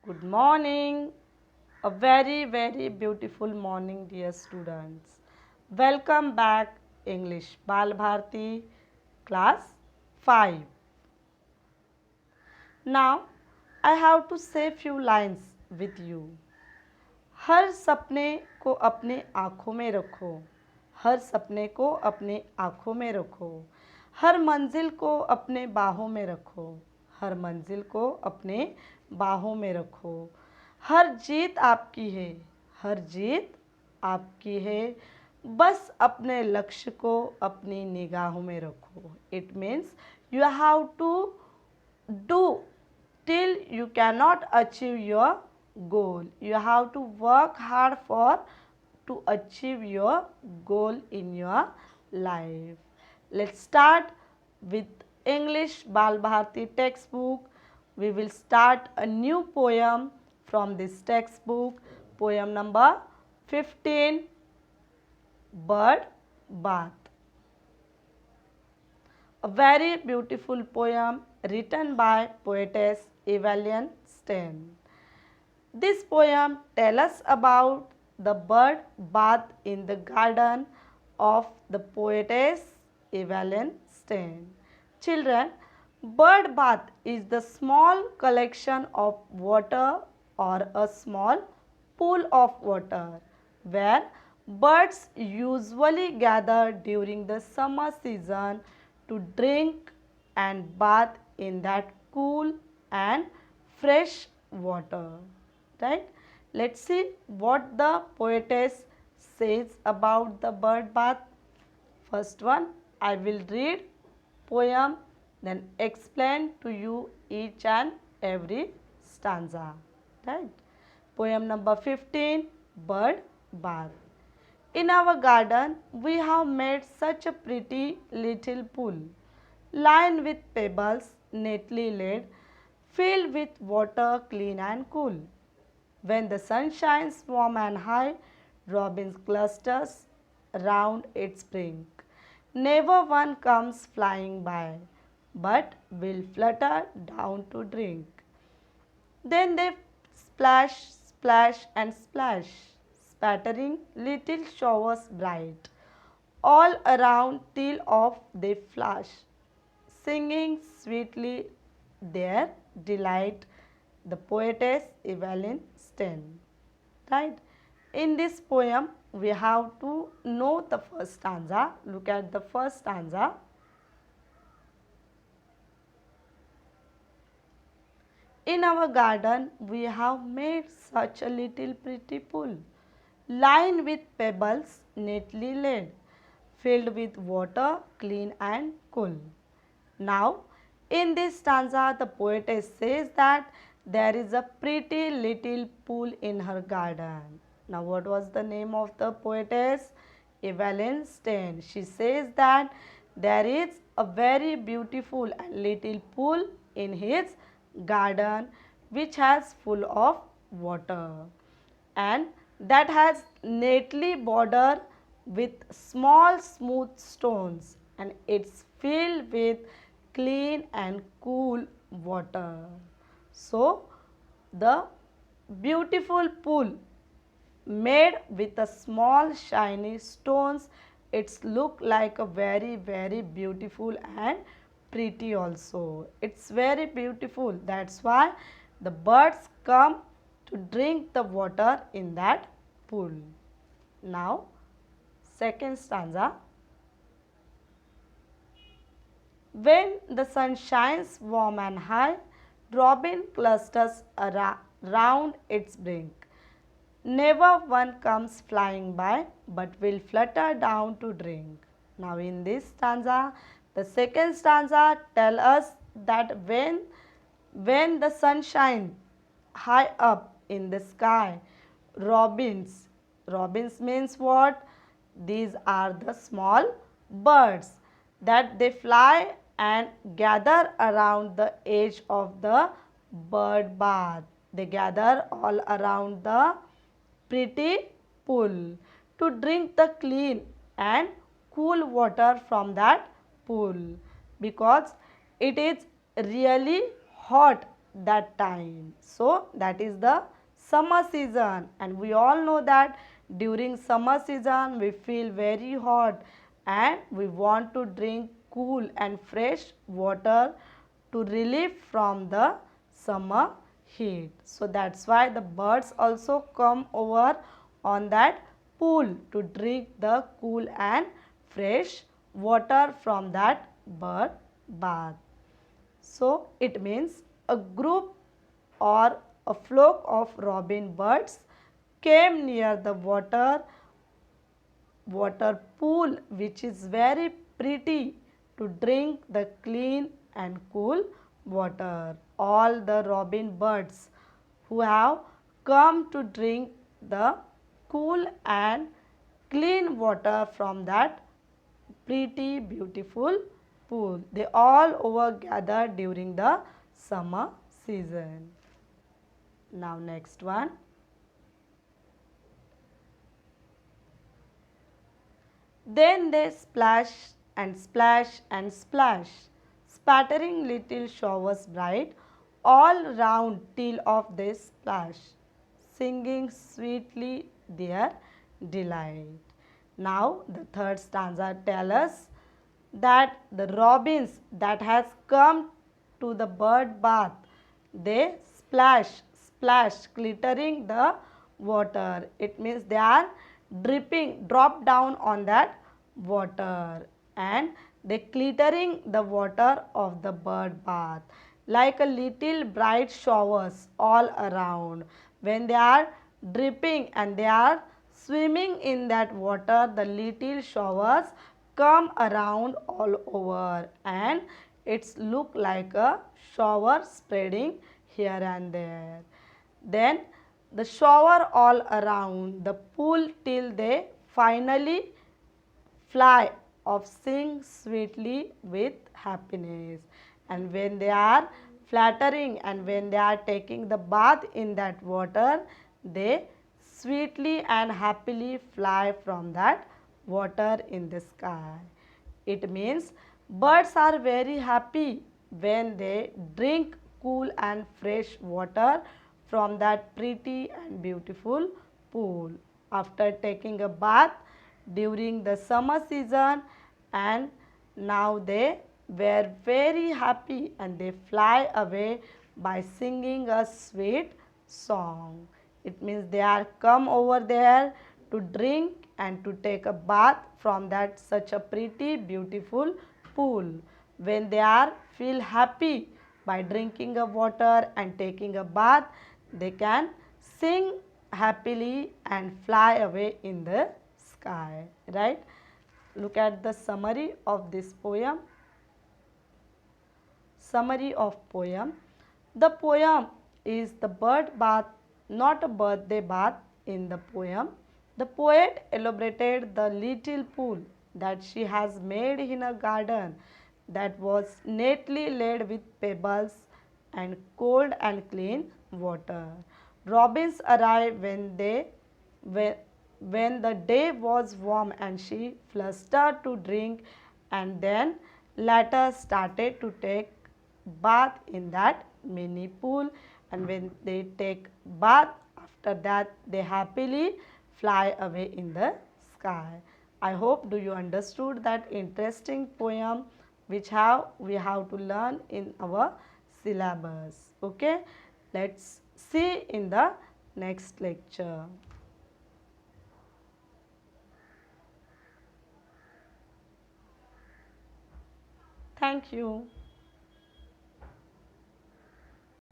Good morning. A very beautiful morning, dear students. Welcome back, English Bal Bharti, class 5. Now, I have to say few lines with you. हर सपने को अपने आँखों में रखो, हर सपने को अपने आँखों में रखो, हर मंजिल को अपने बाहों में रखो, हर मंजिल को अपने बाहों में रखो। हर जीत आपकी है, हर जीत आपकी है, बस अपने लक्ष्य को अपनी निगाहों में रखो। It means you have to do till you cannot achieve your goal. You have to work hard for to achieve your goal in your life. Let's start with English Bal Bharti textbook. We will start a new poem from this textbook. Poem number 15, Bird Bath. A very beautiful poem written by poetess Evelyn Stein. This poem tells us about the bird bath in the garden of the poetess Evelyn Stein. Children, bird bath is the small collection of water or a small pool of water where birds usually gather during the summer season to drink and bath in that cool and fresh water. Right? Let's see what the poetess says about the bird bath. First one, I will read poem, then explain to you each and every stanza. Right? Poem number 15, Bird Bath. In our garden, we have made such a pretty little pool, lined with pebbles neatly laid, filled with water clean and cool. When the sun shines warm and high, robins clusters round its brink. Never one comes flying by, but will flutter down to drink. Then they splash, splash, and splash, spattering little showers bright, all around till off they flash, singing sweetly their delight. The poetess Evelyn Stein. Right? In this poem, we have to know the first stanza. Look at the first stanza. In our garden, we have made such a little pretty pool, lined with pebbles neatly laid, filled with water clean and cool. Now, in this stanza, the poetess says that there is a pretty little pool in her garden. Now, what was the name of the poetess? Evelyn Stein. She says that there is a very beautiful and little pool in his garden which has full of water and that has neatly bordered with small smooth stones and it's filled with clean and cool water. So, the beautiful pool made with a small shiny stones, it's look like a very beautiful and pretty also. It's very beautiful. That's why the birds come to drink the water in that pool. Now, second stanza. When the sun shines warm and high, robin clusters around its brink. Never one comes flying by, but will flutter down to drink. Now in this stanza, the second stanza tell us that when the sun shines high up in the sky, robins means what? These are the small birds that they fly and gather around the edge of the bird bath. They gather all around the pretty pool to drink the clean and cool water from that pool because it is really hot that time. So that is the summer season, and we all know that during summer season we feel very hot and we want to drink cool and fresh water to relieve from the summer heat. So that's why the birds also come over on that pool to drink the cool and fresh water from that bird bath. So it means a group or a flock of robin birds came near the water pool, which is very pretty, to drink the clean and cool water. All the robin birds who have come to drink the cool and clean water from that pretty beautiful pool. They all over gathered during the summer season. Now next one. Then they splash and splash and splash, spattering little showers bright all round till of they splash, singing sweetly their delight. Now the third stanza tells us that the robins that has come to the bird bath, they splash, splash, glittering the water. It means they are dripping, drop down on that water, and they glittering the water of the bird bath like a little bright showers all around. When they are dripping and they are swimming in that water, the little showers come around all over, and it's look like a shower spreading here and there. Then the shower all around the pool till they finally fly of sing sweetly with happiness. And when they are flattering and when they are taking the bath in that water, they sweetly and happily fly from that water in the sky. It means birds are very happy when they drink cool and fresh water from that pretty and beautiful pool after taking a bath during the summer season, and now they were very happy and they fly away by singing a sweet song. It means they are come over there to drink and to take a bath from that such a pretty beautiful pool. When they are feel happy by drinking a water and taking a bath, they can sing happily and fly away in the sky, right? Look at the summary of this poem. Summary of poem. The poem is the bird bath, not a birthday bath in the poem. The poet elaborated the little pool that she has made in a garden that was neatly laid with pebbles and cold and clean water. Robins arrived when, when the day was warm, and she flustered to drink, and then later started to take bath in that mini pool. And when they take bath, after that they happily fly away in the sky. I hope do you understood that interesting poem which we have to learn in our syllabus. Okay, let's see in the next lecture. Thank you.